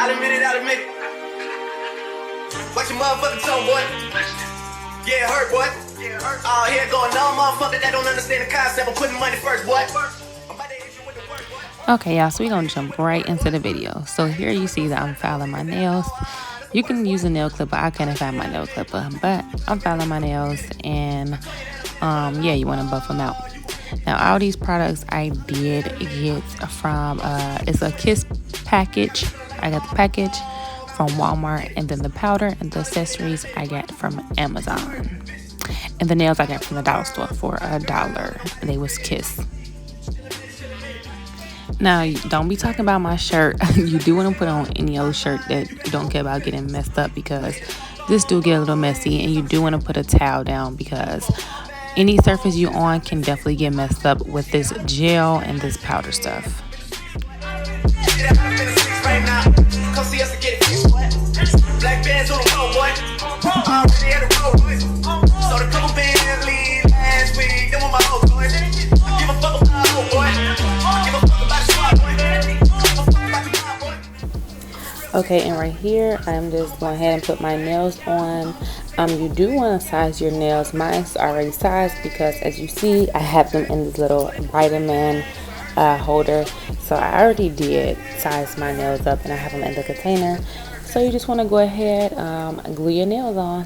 I'll admit it, I'll admit it. Watch your motherfucking tone, boy. Yeah, it hurt, boy. Oh, here going on, motherfucker that don't understand the concept of putting money first, boy. Okay, y'all, so we're gonna jump right into the video. So here you see that I'm filing my nails. You can use a nail clipper. I couldn't find my nail clipper, but I'm filing my nails, and yeah, you want to buff them out. Now, all these products I did get from it's a Kiss package. I got the package from Walmart, and then the powder and the accessories I got from Amazon, and the nails I got from the dollar store for $1. They was Kiss. Now, don't be talking about my shirt. You do want to put on any old shirt that you don't care about getting messed up, because this do get a little messy, and you do want to put a towel down because any surface you on can definitely get messed up with this gel and this powder stuff. Okay, and right here, I'm just going ahead and put my nails on. You do want to size your nails. Mine's already sized because, as you see, I have them in this little vitamin holder. So I already did size my nails up, and I have them in the container. So you just want to go ahead and glue your nails on.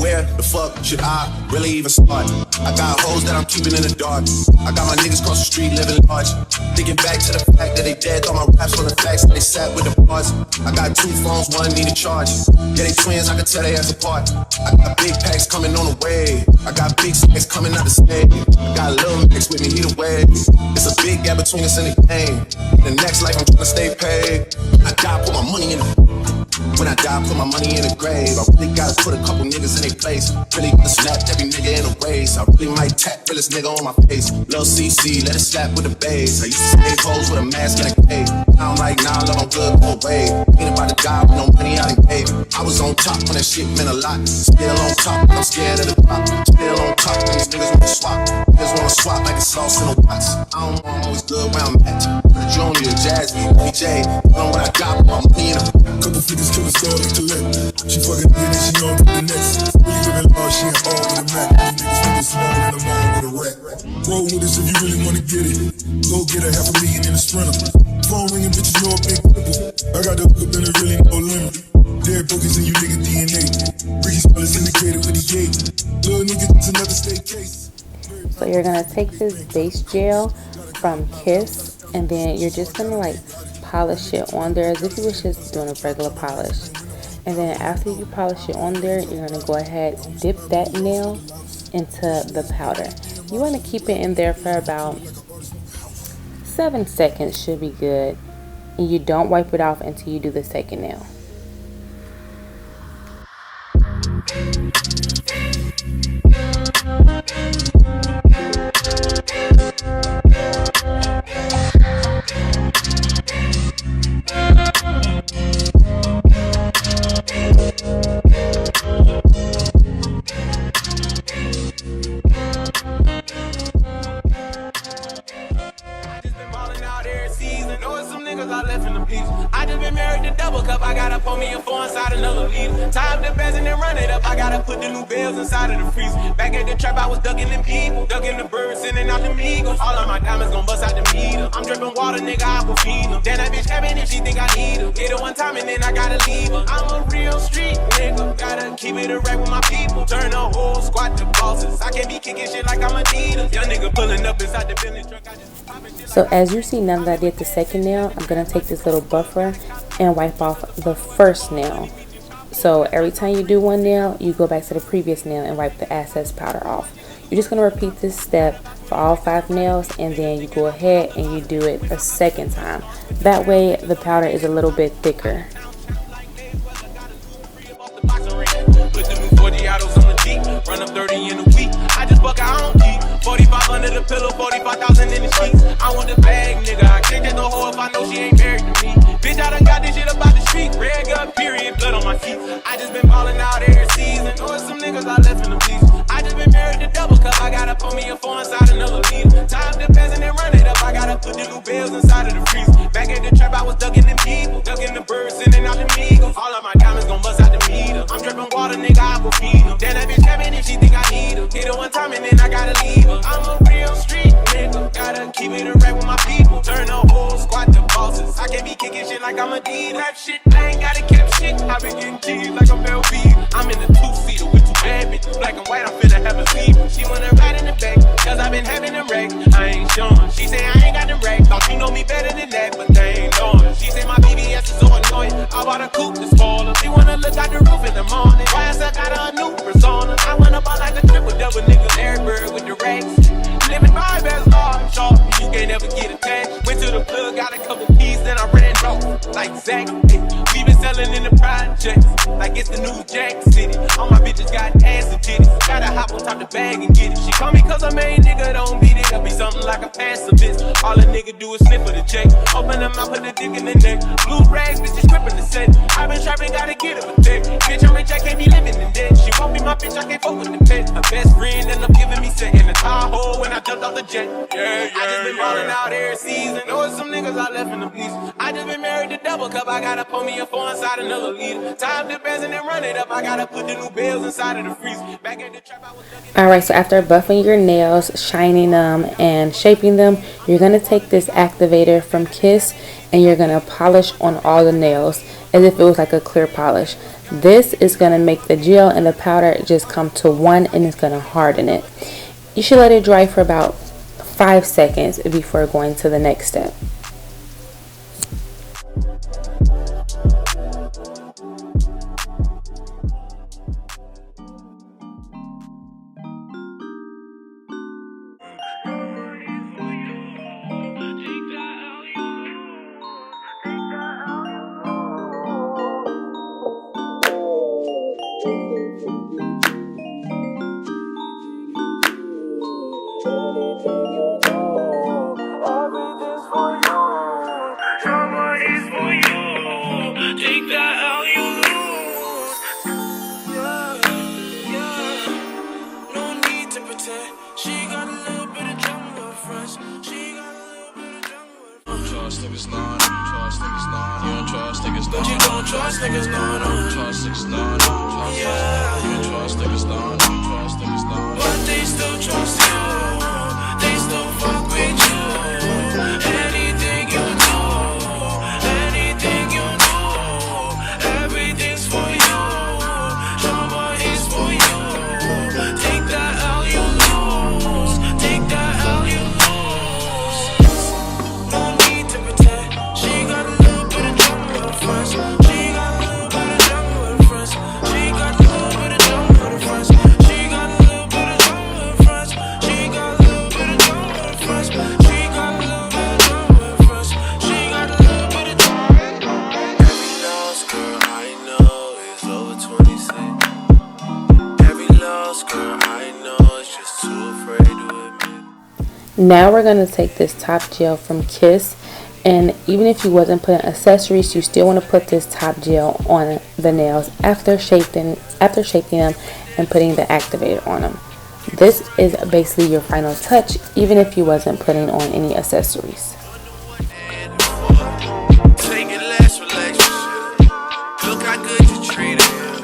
Where the fuck should I really even start? I got hoes that I'm keeping in the dark. I got my niggas across the street living large. Thinking back to the fact that they dead. All my raps on the facts that they sat with the bars. I got 2 phones, one need a charge. Yeah, they twins, I can tell they ass apart. I got big packs coming on the way. I got big stacks coming out the state. I got little mix with me either way. It's a big gap between us and the game. The next life I'm trying to stay paid. I die, put my money in the When I die, put my money in the grave. I really gotta put a couple niggas in their place. Really gotta slap every nigga in a race. I really might tap realest nigga on my face. Lil CC, let it slap with the bass. I used to save hoes with a mask and a cape. Now I'm like, nah, love, I'm good, go away. Ain't about to die with no money out of gave. I was on top when that shit meant a lot. Still on top, I'm scared of the pop. Still on top when these niggas wanna swap. Niggas wanna swap like it's sauce in a box. I don't know, I'm always good where I'm at. The Junior, Jazzy, BJ. Know what I got, put my money in a couple figures to the store to collect. She fucking me and she on to the next. Really living large, she ain't all with a Mac. These niggas think it's small and I'm all with a rack. Roll with us if you really wanna get it. Go get a $500,000 in a sprinter. Phone ringing, bitches know a big cripple. I got the hook up and it really no limit. Dead bogus in you nigga DNA. Ricky Spell is indicated with the gate. Little nigga, it's another state case. So you're gonna take this base gel from Kiss, and then you're just gonna like polish it on there as if you was just doing a regular polish. And then after you polish it on there, you're gonna go ahead, dip that nail into the powder. You want to keep it in there for about 7 seconds, should be good. And you don't wipe it off until you do the second nail. I just been married to double cup. I gotta pour me a 4 inside another liter. Time the best and then run it up. I gotta put the new bells inside of the freezer. Back at the trap, I was ducking them people, ducking the birds, sending out the eagles. All of my diamonds gon' bust out the meter. I'm dripping water, nigga, I will feed them. Then that bitch cabin if she think I need her. Get her one time and then I gotta leave her. I'm a real street nigga, gotta keep it a rack with my people. Turn the whole squad to bosses. I can't be kicking shit like I'm a leader. Young nigga pulling up inside the building truck. So as you see, now that I did the second nail, I'm going to take this little buffer and wipe off the first nail. So every time you do one nail, you go back to the previous nail and wipe the excess powder off. You're just going to repeat this step for all 5 nails, and then you go ahead and you do it a second time. That way the powder is a little bit thicker. run up 30 in a week. I just fuck, I don't keep 45 under the pillow, 45,000 in the sheets. I want the bag, nigga. I can't take no hoe if I know she ain't married to me. Bitch, I done got this shit about the street. Red gun, period, blood on my feet. I just been ballin' out every season. Knowing some niggas I left in the beast. I just been married to double cup. I gotta pour me a 4 inside another leader. Time depends and then run it up. I gotta put the new bills inside of the freezer. Back at the trap, I was ducking them people. Ducking the birds, sending out the eagles. All of my diamonds gon' bust out the meter. I'm dripping water, nigga, I will feed them. Then that bitch having it, she think I need her. Hit her one time and then I gotta leave her. I'm a real street nigga. Gotta keep it a rap with my people. Turn the whole squad to bosses. I can't be kicking shit like I'm a D. Rap shit, I ain't gotta cap shit. I been getting cheese like I'm LV. I'm in the 2-seater with 2 bad bitches. Black and white, I'm finna have a sleep. She wanna ride in the back, cause I been having them racks. I ain't showing. She say I ain't got them racks. Thought she know me better than that, but they ain't knowing. She say my BBS is so annoying. I bought a coupe to spoil her. She wanna look out the roof in the morning. Why I got a new persona? I went up like a triple double nigga. Larry Bird with the racks. Living my best life, short. You can't ever get attached. Went to the plug, got a couple pieces, then I ran off like Zach. We been selling in the projects like it's the new Jack City. All my bitches got ass and titties. Gotta hop on top the bag and get it. She call me cause I made nigga don't beat it. I'll be something like a pacifist. All a nigga do is sniff for the check. Open them out, put the dick in the neck. Blue rags, bitches gripping the set. I been trapping, gotta get it with that. Bitch, I'm rich, I can't be living in debt. She won't be my bitch, I can't fuck with the pet. Her best friend end up giving me set in the Tahoe when I jumped off the jet. I just been ballin' out every season. Knowing some niggas I left in the beast. I just been married to double cup. I gotta pour me a 4 inside another leader. Time depends and then run it up. I gotta put the new bills inside of the freezer. Back at the trap, I was Alright, so after buffing your nails, shining them, and shaping them, you're going to take this activator from Kiss and you're going to polish on all the nails as if it was like a clear polish. This is going to make the gel and the powder just come to one, and it's going to harden it. You should let it dry for about 5 seconds before going to the next step. But they still trust you. They still fuck with you. Anything you do, anything you do, everything's for you. Drama is for you. Take that L, you lose. Take that L, you lose. No need to pretend. She got a little bit of drama with her friends. She got a little bit of drama with her friends. She got a little bit of drama with her friends. She got a little bit of drama with her friends. She got a little bit of drama with her friends. She got a little bit of drama with her friends. She got a little bit of drama. Every lost girl I know is over 26. Every lost girl I know is just too afraid to admit. Now we're going to take this top gel from Kiss, and even if you wasn't putting accessories, you still want to put this top gel on the nails after shaping them and putting the activator on them. This is basically your final touch, even if you wasn't putting on any accessories. Take it less relationship. Look how good you treated him.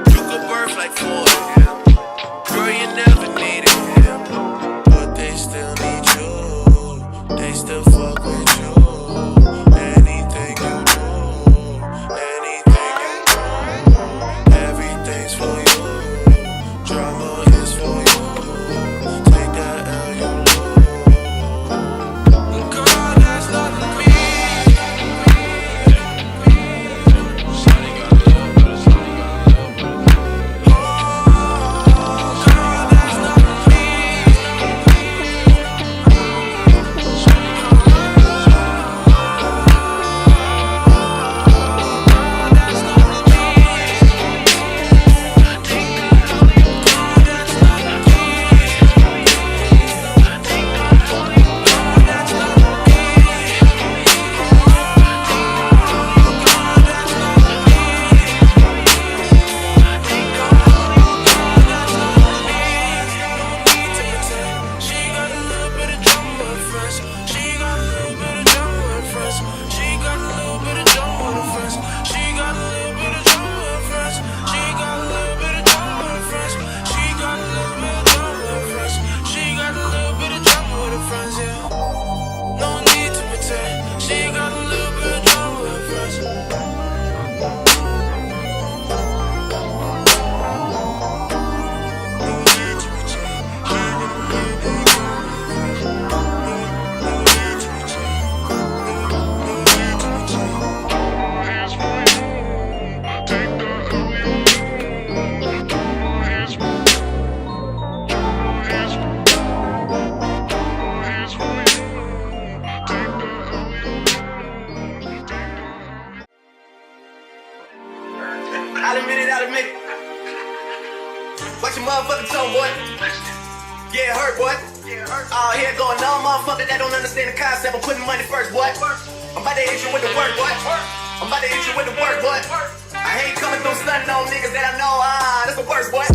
You could birth like 4 of him. Girl, you never needed him. But they still need you. They still fuck with you. Anything you do, anything you do, everything's for you. Drama is for you. Take that L, you lose. I'll admit it, I'll admit it. Watch your motherfucking tone, boy. Yeah, it hurt, boy. Oh, here going on, motherfucker that don't understand the concept of putting money first, boy. I'm about to hit you with the work, boy. I'm about to hit you with the work, boy. I hate coming through stunting on niggas that I know, that's the worst, boy.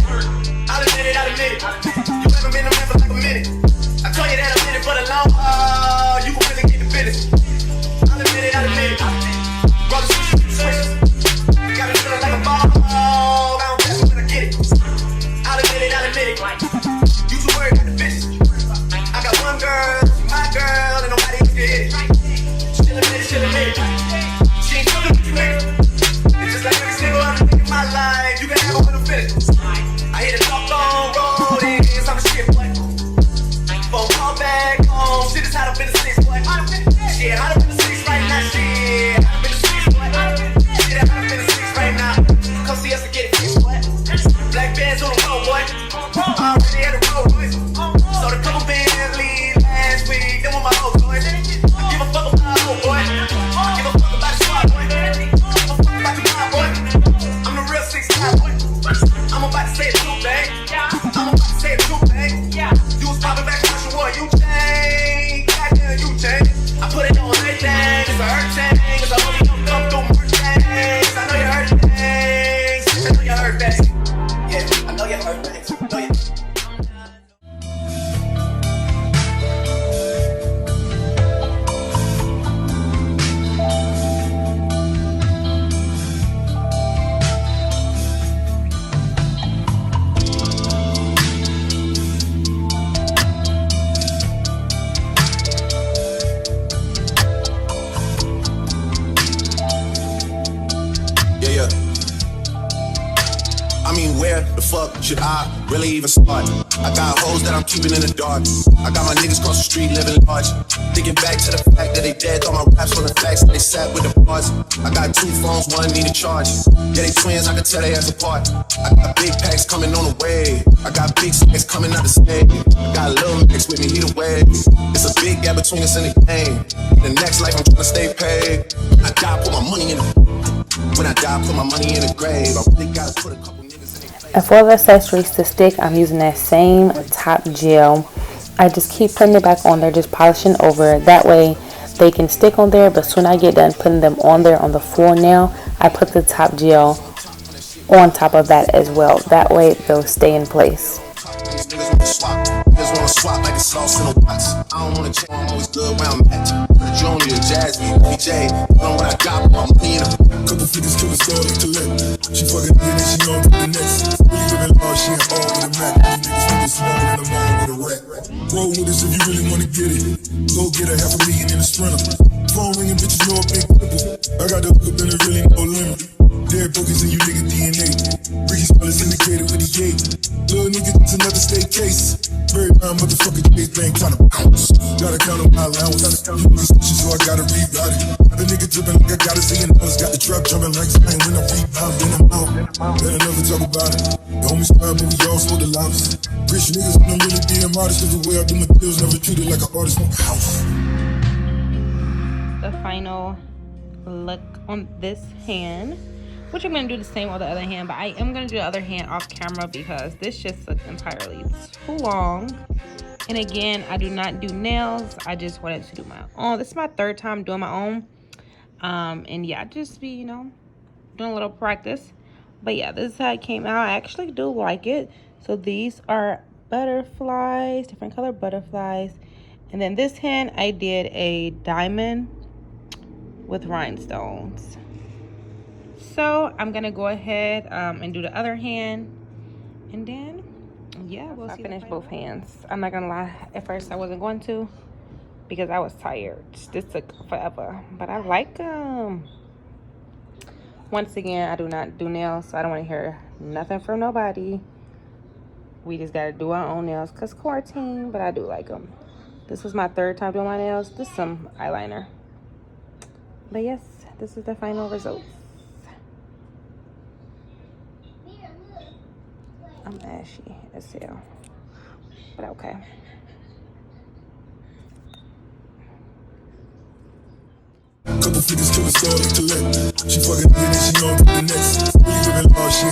I'll admit it, I'll admit it. You haven't been a man for like a minute. I told you that I'm in it for the long haul. You can really get the business. I'll admit it, I'll admit it. Brother, switches. You got me feeling like a ball. I don't care when I get it. I'll admit it, I'll admit it. You too worried about the bitches. I got one girl, my girl, and nobody else can hit it. She'll admit it, she'll admit it. She ain't fucking with you, nigga. It's just like every single other thing in my life. You can have her with a finish. I hit a talk on road, and it's on the shit, boy. Phone call back home, shit is hot up in the six, boy. Shit, hot up in the six right now, shit. Hot up in the six, boy. Shit, hot up in the six right now. Come see us and get it fixed, boy. Black bands on the road, boy. Already had a road, boy. So the couple bands leave last week, then with my whole boy. Give a fuck about my whole boy. Give a fuck about the squad, boy. Give a fuck about the mob, boy. I'm the real 6'5", boy. I'm about to say it too, bang. I'm about to say it too, bang. You was popping back when you wore you change. Goddamn, you change. I put it on everything. It's a hurt thing. It's a holy don't come through my things. I know you heard things. I know you heard things. Yeah, I know you heard things. I know you. I mean, where the fuck should I really even start? I got hoes that I'm keeping in the dark. I got my niggas cross the street living large. Thinking back to the fact that they dead. All my raps on the facts that they sat with the bars. I got 2 phones, one need a charge. Yeah, they twins, I can tell they ass apart. I got big packs coming on the way. I got big stacks coming out the state. I got Lil Max with me, he the wave. It's a big gap between us and the game. The next life I'm trying to stay paid. When I die, put my money in the When I die, put my money in the grave. I really gotta put a couple. And for the accessories to stick, I'm using that same top gel. I just keep putting it back on there, just polishing over. That way they can stick on there, but soon I get done putting them on there on the floor nail, I put the top gel on top of that as well. That way they'll stay in place. Swap like a sauce in a box. I don't wanna change, I'm always good where I'm at. Junior, Jasmine, BJ, know what I got, my money in a couple figures, kill a star, like collect. She fucking good and she on to the next. Really living large, she ain't all with a Mac. These niggas think it's small and I'm all with a rack. Roll with us if you really wanna get it. Go get a $500,000 in a sprinter. Phone ringing, bitches know a big clipper. I got the hook up and there really no limit. Dead boogers and you nigga DNA. Ricky Spellers indicated with the gate. Little nigga, it's another state case. Very round motherfucker Chase Bank tryna bounce. Gotta count on my allowance. So I gotta reroute it. The nigga drippin' like I gotta see it. Got the trap jumping like Spain when I rebound. Then I'm out. Better never talk about it. The homies squad, but we all smoke the loudest. Rich niggas don't really being modest. Cause the way I do my deals never treated like an artist. No house. The final look on this hand, which I'm going to do the same on the other hand, but I am going to do the other hand off camera because this just looks entirely too long. And again, I do not do nails. I just wanted to do my own. This is my 3rd time doing my own. And yeah, just be, you know, doing a little practice. But yeah, this is how it came out. I actually do like it. So these are butterflies, different color butterflies. And then this hand, I did a diamond with rhinestones. So I'm gonna go ahead and do the other hand, and then yeah, we'll finish both hands. I'm not gonna lie, at first I wasn't going to because I was tired. This took forever, but I like them. Once again, I do not do nails, so I don't want to hear nothing from nobody. We just gotta do our own nails cause quarantine, but I do like them. This was my 3rd time doing my nails. This is some eyeliner, but yes, this is the final result. I'm ashy as hell, but okay. Couple figures, kill a star, like collect. She fucking good and she on to the next. living large, yeah.